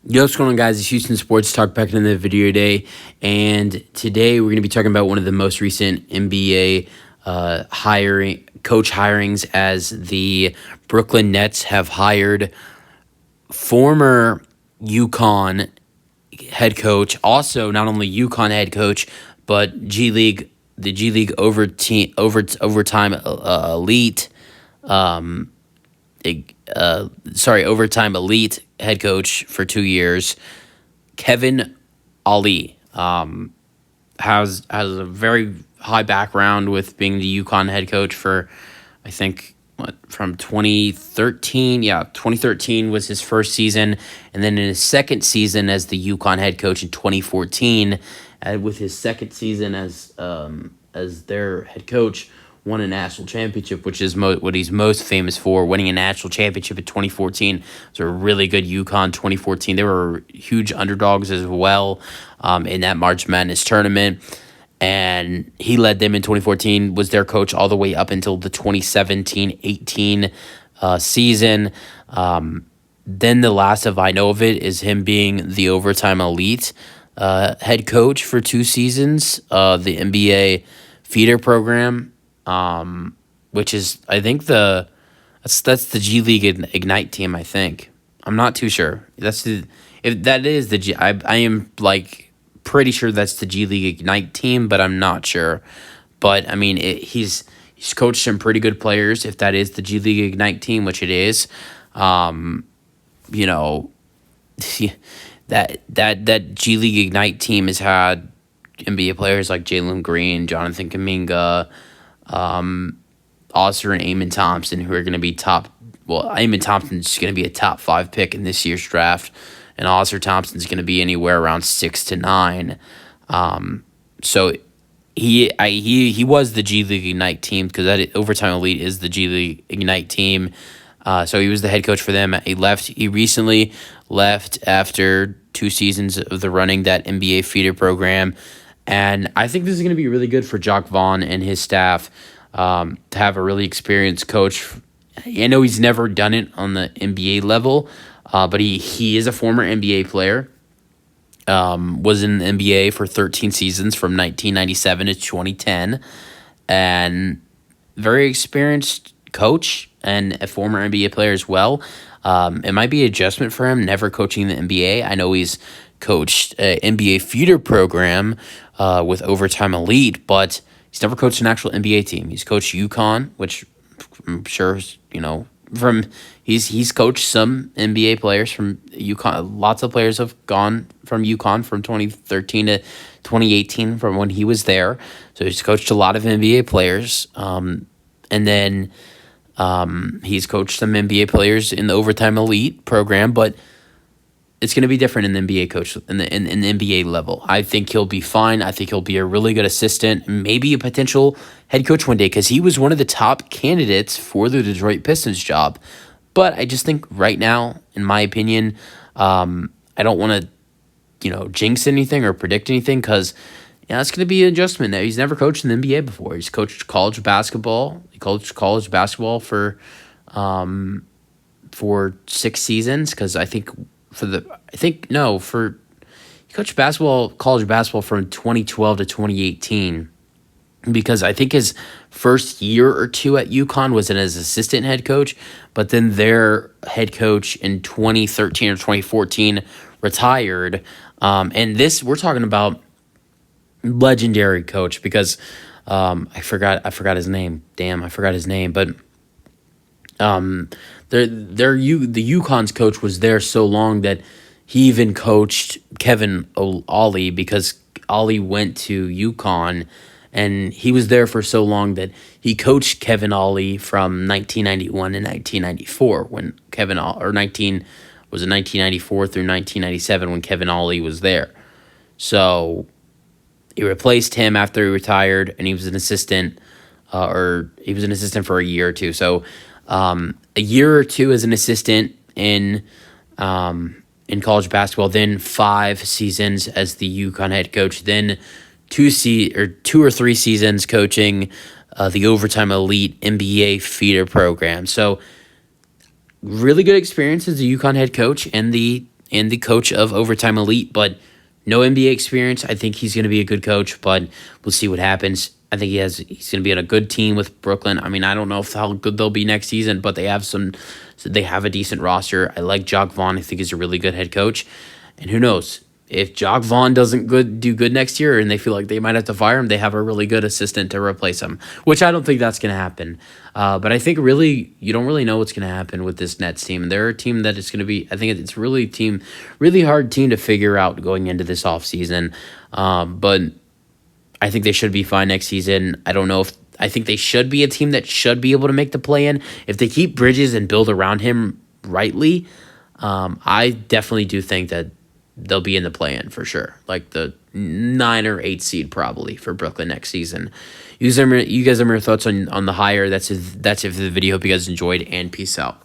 Yo, what's going on, guys? It's Houston Sports Talk back in the video today, and today we're going to be talking about one of the most recent NBA coach hirings, as the Brooklyn Nets have hired former UConn head coach, also not only UConn head coach, but the G League overtime elite overtime elite head coach for 2 years, Kevin Ollie. Has a very high background with being the UConn head coach for, I think, from 2013. Yeah, 2013 was his first season, and then in his second season as the UConn head coach in 2014, with his second season as their head coach, won a national championship, which is what he's most famous for, winning a national championship in 2014. It was a really good UConn 2014. They were huge underdogs as well in that March Madness tournament. And he led them in 2014, was their coach all the way up until the 2017-18 season. Then the last of I know of it is him being the overtime elite head coach for 2 seasons, the NBA feeder program. Which is, I think, that's the G League Ignite team. I think, I'm not too sure. If that is the G, I am like pretty sure that's the G League Ignite team, but I'm not sure. But I mean, he's coached some pretty good players. If that is the G League Ignite team, which it is, you know, that G League Ignite team has had NBA players like Jalen Green, Jonathan Kuminga, Oscar and Amen Thompson, who are going to be top. Well, Amen Thompson's going to be a top 5 pick in this year's draft, and Oscar Thompson's going to be anywhere around 6 to 9. So he was the G League Ignite team, because that overtime elite is the G League Ignite team. So he was the head coach for them. He recently left after 2 seasons of running that NBA feeder program. And I think this is going to be really good for Jacques Vaughn and his staff, to have a really experienced coach. I know he's never done it on the NBA level, but he is a former NBA player. Was in the NBA for 13 seasons from 1997 to 2010, and very experienced coach and a former NBA player as well. It might be an adjustment for him, never coaching the NBA. I know he's coached an NBA feeder program with Overtime Elite, but he's never coached an actual NBA team. He's coached UConn, which I'm sure, he's coached some NBA players from UConn. Lots of players have gone from UConn from 2013 to 2018 from when he was there. So he's coached a lot of NBA players. And then he's coached some NBA players in the Overtime Elite program, but it's going to be different in the NBA coach in the NBA level. I think he'll be fine. I think he'll be a really good assistant, maybe a potential head coach one day, because he was one of the top candidates for the Detroit Pistons job. But I just think right now, in my opinion, I don't want to, jinx anything or predict anything, because it's going to be an adjustment. Now, he's never coached in the NBA before. He's coached college basketball. He coached college basketball for 6 seasons, because he coached college basketball from 2012 to 2018, because I think his first year or two at UConn was as assistant head coach, but then their head coach in 2013 or 2014 retired. And we're talking about legendary coach, because I forgot his name. Damn, I forgot his name, but the UConn's coach was there so long that he even coached Kevin Ollie, because Ollie went to UConn, and he was there for so long that he coached Kevin Ollie from 1991 to 1994 when 1994 through 1997 when Kevin Ollie was there. So he replaced him after he retired, and he was an assistant, for a year or two. So a year or two as an assistant in college basketball, then 5 seasons as the UConn head coach, then 2 or 3 seasons coaching the Overtime Elite NBA feeder program. So really good experience as a UConn head coach and the and the coach of Overtime Elite, but no NBA experience. I think he's going to be a good coach, but we'll see what happens. I think he's going to be on a good team with Brooklyn. I mean, I don't know how good they'll be next season, but they have a decent roster. I like Jacque Vaughn. I think he's a really good head coach. And who knows? If Jacque Vaughn doesn't do good next year and they feel like they might have to fire him, they have a really good assistant to replace him, which I don't think that's going to happen. But I think really you don't really know what's going to happen with this Nets team. They're a team that is going to be, I think it's really hard team to figure out going into this offseason. But I think they should be fine next season. I think they should be a team that should be able to make the play-in. If they keep Bridges and build around him rightly, I definitely do think that they'll be in the play-in for sure. Like the 9 or 8 seed probably for Brooklyn next season. You guys have your thoughts on the hire. That's if the video. Hope you guys enjoyed, and peace out.